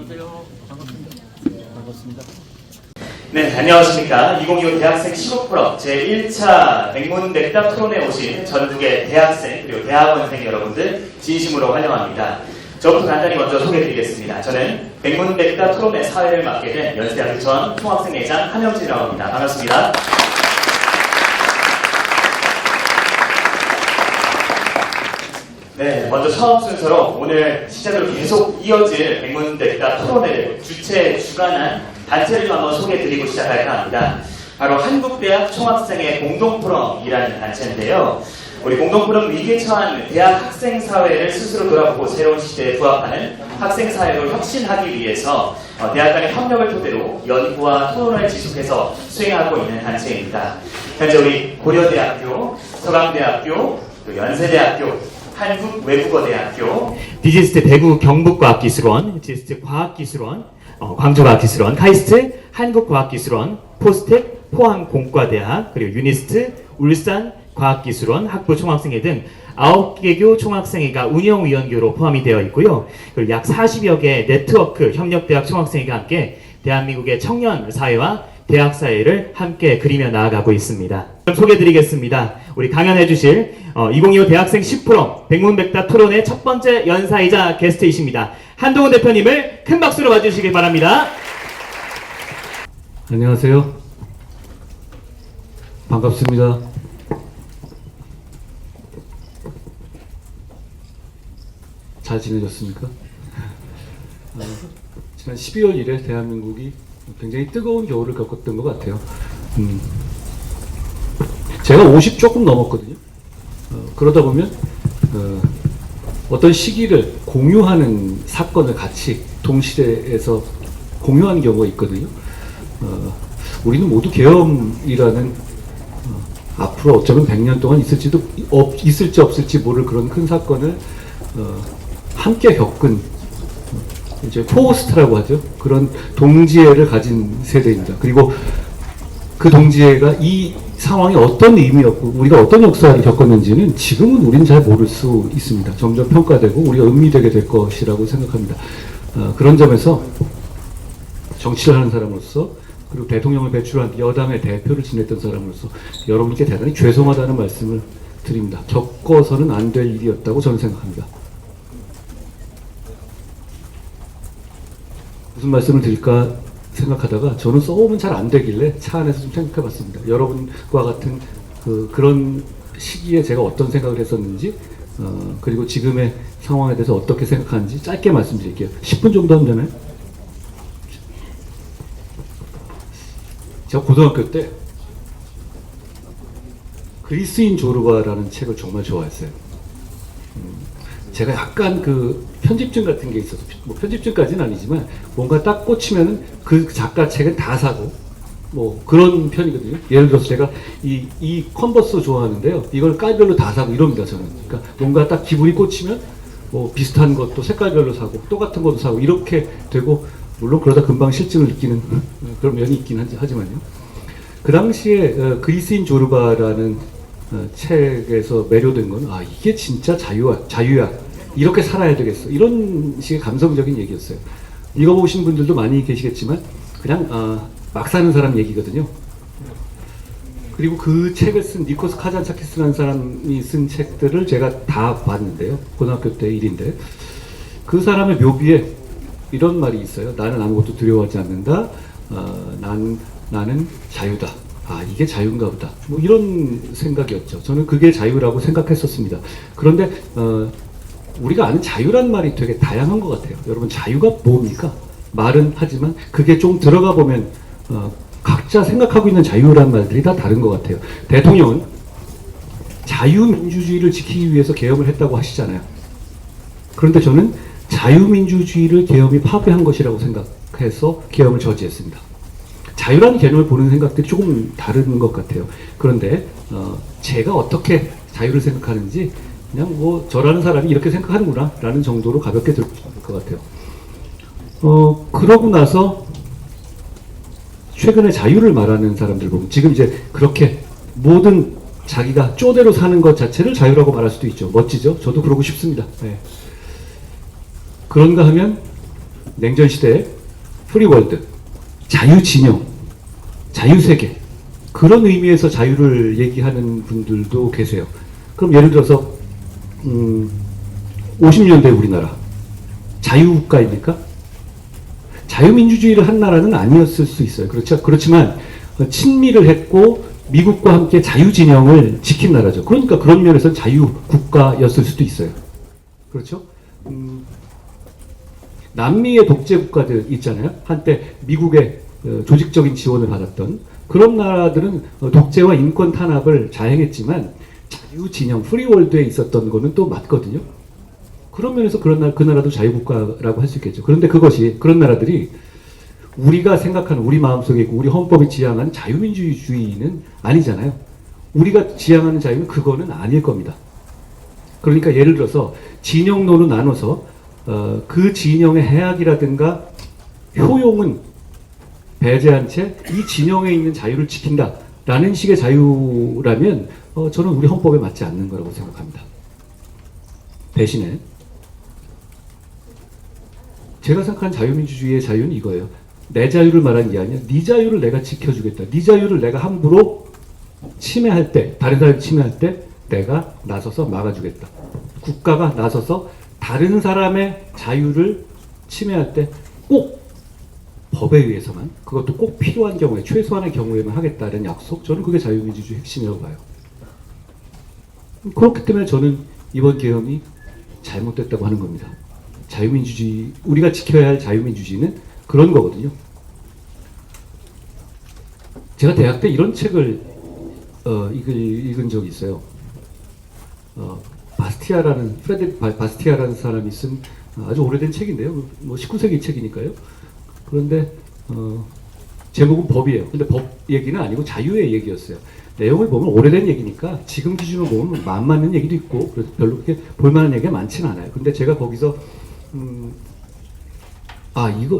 안녕하세요. 반갑습니다. 반갑습니다. 네, 안녕하십니까. 2025 대학생 시국 포럼 제1차 백문백답 토론에 오신 전국의 대학생 그리고 대학원생 여러분들 진심으로 환영합니다. 저부터 간단히 먼저 소개해드리겠습니다. 저는 백문백답 토론의 사회를 맡게 된 연세대학교 전 총학생회장 한영진이라고 합니다. 반갑습니다. 네, 먼저 처음 순서로 오늘 시작으로 계속 이어질 백문백답 토론을 주관한 단체를 좀 한번 소개해드리고 시작할까 합니다. 바로 한국대학 총학생회 공동포럼이라는 단체인데요. 우리 공동포럼 위기에 처한 대학 학생사회를 스스로 돌아보고 새로운 시대에 부합하는 학생사회로 혁신하기 위해서 대학 간의 협력을 토대로 연구와 토론을 지속해서 수행하고 있는 단체입니다. 현재 우리 고려대학교, 서강대학교, 또 연세대학교, 한국외국어대학교, 디지스트 대구 경북과학기술원, 디지스트 과학기술원, 광주과학기술원, 카이스트 한국과학기술원, 포스텍 포항공과대학, 그리고 유니스트 울산 과학기술원 학부 총학생회 등 9개교 총학생회가 운영위원교로 포함이 되어 있고요. 그리고 약 40여 개의 네트워크 협력대학 총학생회가 함께 대한민국의 청년 사회와 대학 사회를 함께 그리며 나아가고 있습니다. 소개해드리겠습니다. 우리 강연해 주실 2025 대학생 10프로 백문백답 토론의 첫 번째 연사이자 게스트이십니다. 한동훈 대표님을 큰 박수로 맞으시기 바랍니다. 안녕하세요. 반갑습니다. 잘 지내셨습니까? 지난 12월 1일 대한민국이 굉장히 뜨거운 겨울을 겪었던 것 같아요. 제가 50 조금 넘었거든요. 그러다 보면 어떤 시기를 공유하는 사건을 같이 동시대에서 공유하는 경우가 있거든요. 우리는 모두 계엄이라는 앞으로 어쩌면 100년 동안 있을지 없을지 모를 그런 큰 사건을 함께 겪은 이제 포스트라고 하죠. 그런 동지애를 가진 세대입니다. 그리고 그 동지애가 이 상황이 어떤 의미였고 우리가 어떤 역사를 겪었는지는 지금은 우리는 잘 모를 수 있습니다. 점점 평가되고 우리가 음미되게 될 것이라고 생각합니다. 그런 점에서 정치를 하는 사람으로서 그리고 대통령을 배출한 여당의 대표를 지냈던 사람으로서 여러분께 대단히 죄송하다는 말씀을 드립니다. 겪어서는 안 될 일이었다고 저는 생각합니다. 무슨 말씀을 드릴까 생각하다가 저는 써오면 잘 안 되길래 차 안에서 좀 생각해 봤습니다. 여러분과 같은 그런 시기에 제가 어떤 생각을 했었는지 그리고 지금의 상황에 대해서 어떻게 생각하는지 짧게 말씀드릴게요. 10분 정도 하면 되나요? 제가 고등학교 때 그리스인 조르바라는 책을 정말 좋아했어요. 제가 약간 그 편집증 같은 게 있어서 뭐 편집증까지는 아니지만 뭔가 딱 꽂히면은 그 작가 책은 다 사고 뭐 그런 편이거든요. 예를 들어서 제가 이 컨버스 좋아하는데요. 이걸 깔별로 다 사고 이럽니다 저는. 그러니까 뭔가 딱 기분이 꽂히면 뭐 비슷한 것도 색깔별로 사고 똑같은 것도 사고 이렇게 되고 물론 그러다 금방 실증을 느끼는 그런 면이 있긴 하지만요. 그 당시에 그리스인 조르바라는 책에서 매료된 건 이게 진짜 자유야 이렇게 살아야 되겠어 이런 식의 감성적인 얘기였어요. 읽어보신 분들도 많이 계시겠지만 그냥 막 사는 사람 얘기거든요. 그리고 그 책을 쓴 니코스 카잔차키스라는 사람이 쓴 책들을 제가 다 봤는데요. 고등학교 때 일인데 그 사람의 묘비에 이런 말이 있어요. 나는 아무것도 두려워하지 않는다. 나는 자유다. 이게 자유인가 보다. 뭐 이런 생각이었죠. 저는 그게 자유라고 생각했었습니다. 그런데 우리가 아는 자유란 말이 되게 다양한 것 같아요. 여러분 자유가 뭡니까? 말은 하지만 그게 좀 들어가 보면 각자 생각하고 있는 자유란 말들이 다 다른 것 같아요. 대통령은 자유민주주의를 지키기 위해서 계엄을 했다고 하시잖아요. 그런데 저는 자유민주주의를 계엄이 파괴한 것이라고 생각해서 계엄을 저지했습니다. 자유라는 개념을 보는 생각들이 조금 다른 것 같아요. 그런데 제가 어떻게 자유를 생각하는지 그냥 뭐 저라는 사람이 이렇게 생각하는구나 라는 정도로 가볍게 들을 것 같아요. 그러고 나서 최근에 자유를 말하는 사람들 보면 지금 이제 그렇게 모든 자기가 쪼대로 사는 것 자체를 자유라고 말할 수도 있죠. 멋지죠? 저도 그러고 싶습니다. 네. 그런가 하면 냉전 시대의 프리월드, 자유진영, 자유세계, 그런 의미에서 자유를 얘기하는 분들도 계세요. 그럼 예를 들어서 50년대 우리나라 자유국가입니까? 자유민주주의를 한 나라는 아니었을 수 있어요. 그렇죠? 그렇지만 친미를 했고 미국과 함께 자유진영을 지킨 나라죠. 그러니까 그런 면에서 자유국가였을 수도 있어요. 그렇죠? 남미의 독재 국가들 있잖아요. 한때 미국의 조직적인 지원을 받았던 그런 나라들은 독재와 인권 탄압을 자행했지만 자유진영, 프리월드에 있었던 거는 또 맞거든요. 그런 면에서 그 나라도 자유국가라고 할 수 있겠죠. 그런데 그런 나라들이 우리가 생각하는 우리 마음속에 있고 우리 헌법이 지향하는 자유민주주의는 아니잖아요. 우리가 지향하는 자유는 그거는 아닐 겁니다. 그러니까 예를 들어서 진영론을 나눠서 그 진영의 해악이라든가 효용은 배제한 채 이 진영에 있는 자유를 지킨다라는 식의 자유라면 저는 우리 헌법에 맞지 않는 거라고 생각합니다. 대신에 제가 생각하는 자유민주주의의 자유는 이거예요. 내 자유를 말하는 게 아니라 네 자유를 내가 지켜주겠다. 네 자유를 내가 함부로 침해할 때, 다른 사람이 침해할 때 내가 나서서 막아주겠다. 국가가 나서서 다른 사람의 자유를 침해할 때 꼭 법에 의해서만, 그것도 꼭 필요한 경우에, 최소한의 경우에만 하겠다는 약속, 저는 그게 자유민주주의 핵심이라고 봐요. 그렇기 때문에 저는 이번 계엄이 잘못됐다고 하는 겁니다. 자유민주주의, 우리가 지켜야 할 자유민주주의는 그런 거거든요. 제가 대학 때 이런 책을 읽은 적이 있어요. 프레드릭 바스티아라는 사람이 쓴 아주 오래된 책인데요. 뭐 19세기 책이니까요. 그런데 제목은 법이에요. 근데 법 얘기는 아니고 자유의 얘기였어요. 내용을 보면 오래된 얘기니까 지금 기준으로 보면 안 맞는 얘기도 있고 그래서 별로 그렇게 볼만한 얘기가 많지는 않아요. 근데 제가 거기서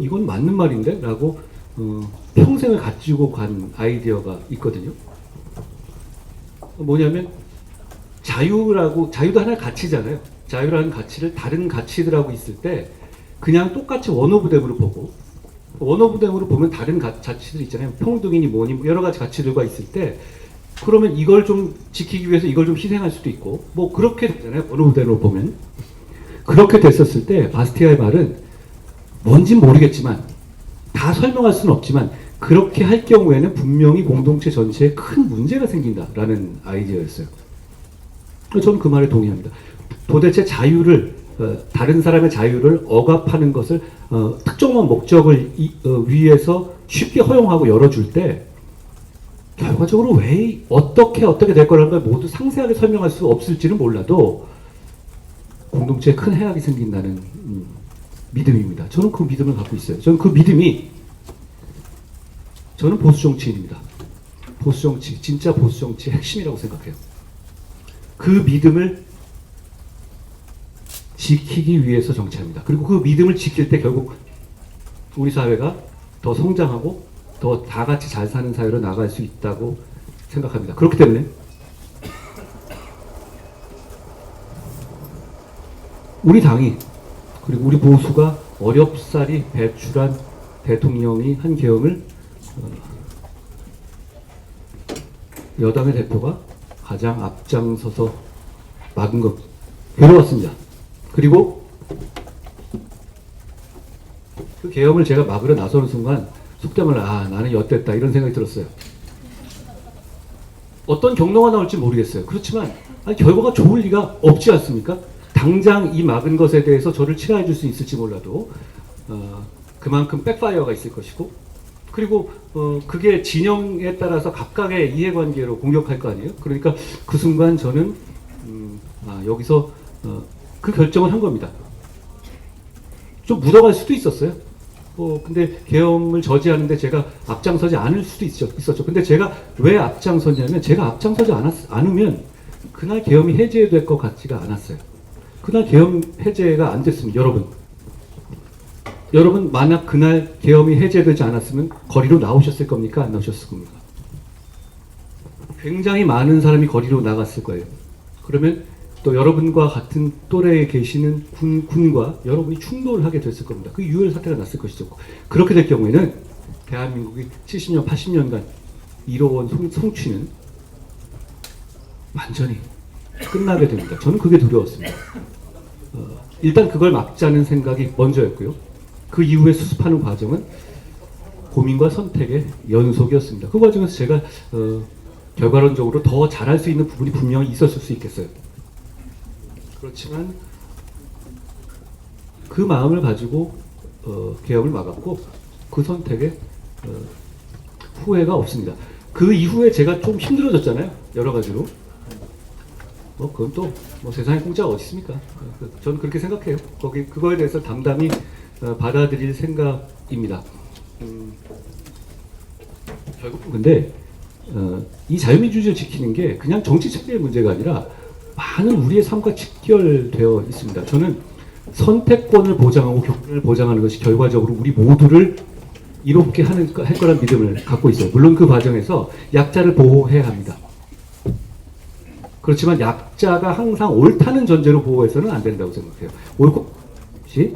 이건 맞는 말인데? 라고 평생을 가지고 간 아이디어가 있거든요. 뭐냐면 자유도 하나의 가치잖아요. 자유라는 가치를 다른 가치들하고 있을 때 그냥 똑같이 원 오브 댐으로 보고, 원 오브 댐으로 보면 다른 가치들 있잖아요. 평등이니 뭐니 여러 가지 가치들과 있을 때 그러면 이걸 좀 지키기 위해서 이걸 좀 희생할 수도 있고 뭐 그렇게 되잖아요. 원 오브 댐으로 보면. 그렇게 됐었을 때 바스티아의 말은 뭔진 모르겠지만 다 설명할 수는 없지만 그렇게 할 경우에는 분명히 공동체 전체에 큰 문제가 생긴다라는 아이디어였어요. 저는 그 말에 동의합니다. 도대체 자유를 다른 사람의 자유를 억압하는 것을 특정한 목적을 위해서 쉽게 허용하고 열어줄 때 결과적으로 왜 어떻게 될 거라는 걸 모두 상세하게 설명할 수 없을지는 몰라도 공동체에 큰 해악이 생긴다는 믿음입니다. 저는 그 믿음을 갖고 있어요. 저는 그 믿음이 저는 보수 정치인입니다. 보수 정치, 진짜 보수 정치의 핵심이라고 생각해요. 그 믿음을 지키기 위해서 정치합니다. 그리고 그 믿음을 지킬 때 결국 우리 사회가 더 성장하고 더 다 같이 잘 사는 사회로 나갈 수 있다고 생각합니다. 그렇기 때문에 우리 당이 그리고 우리 보수가 어렵사리 배출한 대통령이 한 계엄을 여당의 대표가 가장 앞장서서 막은 것 괴로웠습니다. 그리고 그 계엄을 제가 막으러 나서는 순간 속된 말로 나는 엿됐다 이런 생각이 들었어요. 어떤 경로가 나올지 모르겠어요. 그렇지만 결과가 좋을 리가 없지 않습니까? 당장 이 막은 것에 대해서 저를 치하해 줄 수 있을지 몰라도 그만큼 백파이어가 있을 것이고 그리고 그게 진영에 따라서 각각의 이해관계로 공격할 거 아니에요? 그러니까 그 순간 저는 여기서 그 결정을 한 겁니다. 좀 묻어갈 수도 있었어요. 근데 계엄을 저지하는데 제가 앞장서지 않을 수도 있었죠. 근데 제가 왜 앞장섰냐면 제가 앞장서지 않으면 그날 계엄이 해제될 것 같지가 않았어요. 그날 계엄 해제가 안 됐습니다. 여러분 만약 그날 계엄이 해제되지 않았으면 거리로 나오셨을 겁니까? 안 나오셨을 겁니까? 굉장히 많은 사람이 거리로 나갔을 거예요. 그러면 또 여러분과 같은 또래에 계시는 군과 여러분이 충돌하게 됐을 겁니다. 그 유혈 사태가 났을 것이죠. 그렇게 될 경우에는 대한민국이 70년, 80년간 이뤄온 성취는 완전히 끝나게 됩니다. 저는 그게 두려웠습니다. 일단 그걸 막자는 생각이 먼저였고요. 그 이후에 수습하는 과정은 고민과 선택의 연속이었습니다. 그 과정에서 제가 결과론적으로 더 잘할 수 있는 부분이 분명히 있었을 수 있겠어요. 그렇지만 그 마음을 가지고 개혁을 막았고 그 선택에 후회가 없습니다. 그 이후에 제가 좀 힘들어졌잖아요. 여러 가지로. 그건 또 세상에 공짜가 어디 있습니까? 저는 그렇게 생각해요. 그거에 대해서 담담히 받아들일 생각입니다. 결국 근데 이 자유민주주의를 지키는 게 그냥 정치 체계의 문제가 아니라 많은 우리의 삶과 직결되어 있습니다. 저는 선택권을 보장하고 교권을 보장하는 것이 결과적으로 우리 모두를 이롭게 할 거란 믿음을 갖고 있어요. 물론 그 과정에서 약자를 보호해야 합니다. 그렇지만 약자가 항상 옳다는 전제로 보호해서는 안 된다고 생각해요. 옳고 그것이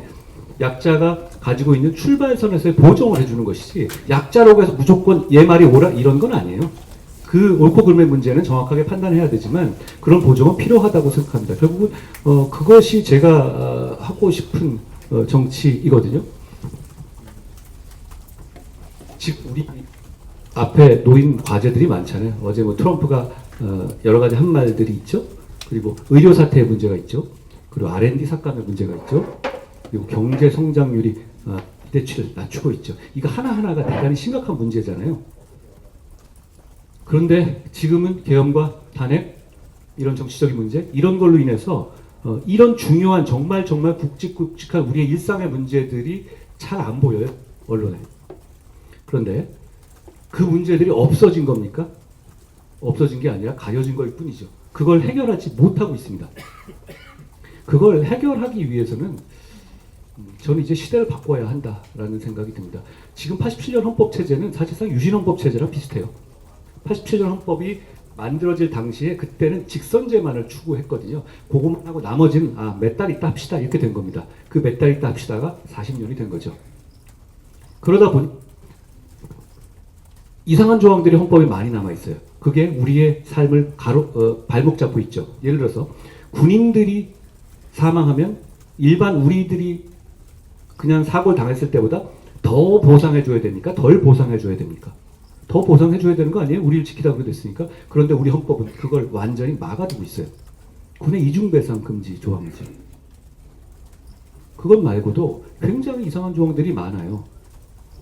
약자가 가지고 있는 출발선에서의 보정을 해주는 것이지 약자라고 해서 무조건 얘 말이 옳아 이런 건 아니에요. 그 옳고 그름의 문제는 정확하게 판단해야 되지만 그런 보정은 필요하다고 생각합니다. 결국은 그것이 제가 하고 싶은 정치이거든요. 지금 우리 앞에 놓인 과제들이 많잖아요. 어제 트럼프가 여러 가지 한 말들이 있죠. 그리고 의료 사태의 문제가 있죠. 그리고 R&D 삭감의 문제가 있죠. 그리고 경제 성장률이 기대치를 낮추고 있죠. 이거 하나하나가 대단히 심각한 문제잖아요. 그런데 지금은 계엄과 탄핵, 이런 정치적인 문제, 이런 걸로 인해서 이런 중요한 정말 굵직굵직한 우리의 일상의 문제들이 잘 안 보여요. 언론에. 그런데 그 문제들이 없어진 겁니까? 없어진 게 아니라 가려진 걸 뿐이죠. 그걸 해결하지 못하고 있습니다. 그걸 해결하기 위해서는 저는 이제 시대를 바꿔야 한다라는 생각이 듭니다. 지금 87년 헌법체제는 사실상 유신헌법체제랑 비슷해요. 87년 헌법이 만들어질 당시에 그때는 직선제만을 추구했거든요. 그것만 하고 나머지는 몇 달 있다 합시다 이렇게 된 겁니다. 그 몇 달 있다 합시다가 40년이 된 거죠. 그러다 보니 이상한 조항들이 헌법에 많이 남아있어요. 그게 우리의 삶을 발목 잡고 있죠. 예를 들어서 군인들이 사망하면 일반 우리들이 그냥 사고를 당했을 때보다 더 보상해줘야 됩니까? 덜 보상해줘야 됩니까? 더 보상해줘야 되는 거 아니에요? 우리를 지키라고 그랬으니까. 그런데 우리 헌법은 그걸 완전히 막아두고 있어요. 군의 이중배상 금지 조항이죠. 그것 말고도 굉장히 이상한 조항들이 많아요.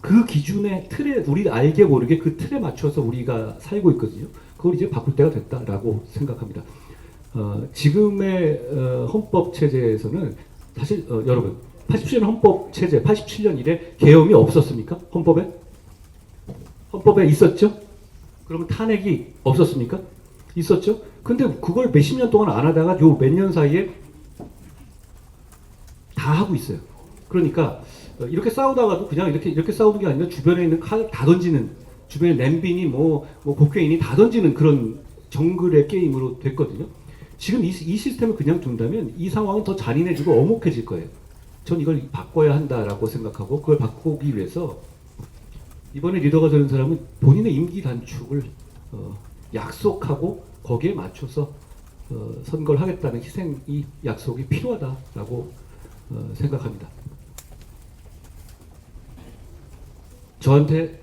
그 기준의 틀에 우리 알게 모르게 그 틀에 맞춰서 우리가 살고 있거든요. 그걸 이제 바꿀 때가 됐다라고 생각합니다. 지금의 헌법 체제에서는 사실 여러분 87년 헌법 체제 87년 이래 계엄이 없었습니까? 헌법에 있었죠? 그러면 탄핵이 없었습니까? 있었죠? 근데 그걸 몇십 년 동안 안 하다가 요 몇 년 사이에 다 하고 있어요. 그러니까 이렇게 싸우다가도 그냥 이렇게 싸우는 게 아니라 주변에 있는 칼 다 던지는, 주변에 램빈이 국회의원이 다 던지는 그런 정글의 게임으로 됐거든요. 지금 이 시스템을 그냥 둔다면 이 상황은 더 잔인해지고 엄혹해질 거예요. 전 이걸 바꿔야 한다라고 생각하고 그걸 바꾸기 위해서 이번에 리더가 되는 사람은 본인의 임기 단축을 약속하고 거기에 맞춰서 선거를 하겠다는 희생이 약속이 필요하다라고 생각합니다. 저한테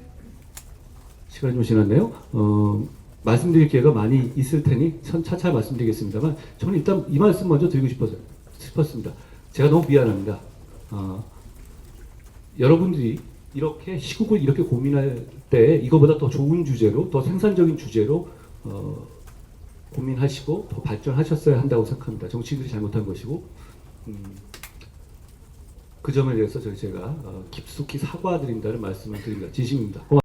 시간이 좀 지났네요. 말씀드릴 기회가 많이 있을 테니 차차 말씀드리겠습니다만 저는 일단 이 말씀 먼저 드리고 싶었습니다. 제가 너무 미안합니다. 여러분들이 이렇게 시국을 이렇게 고민할 때 이거보다 더 좋은 주제로, 더 생산적인 주제로 고민하시고 더 발전하셨어야 한다고 생각합니다. 정치인들이 잘못한 것이고 그 점에 대해서 제가 깊숙이 사과드린다는 말씀을 드립니다. 진심입니다. 고맙습니다.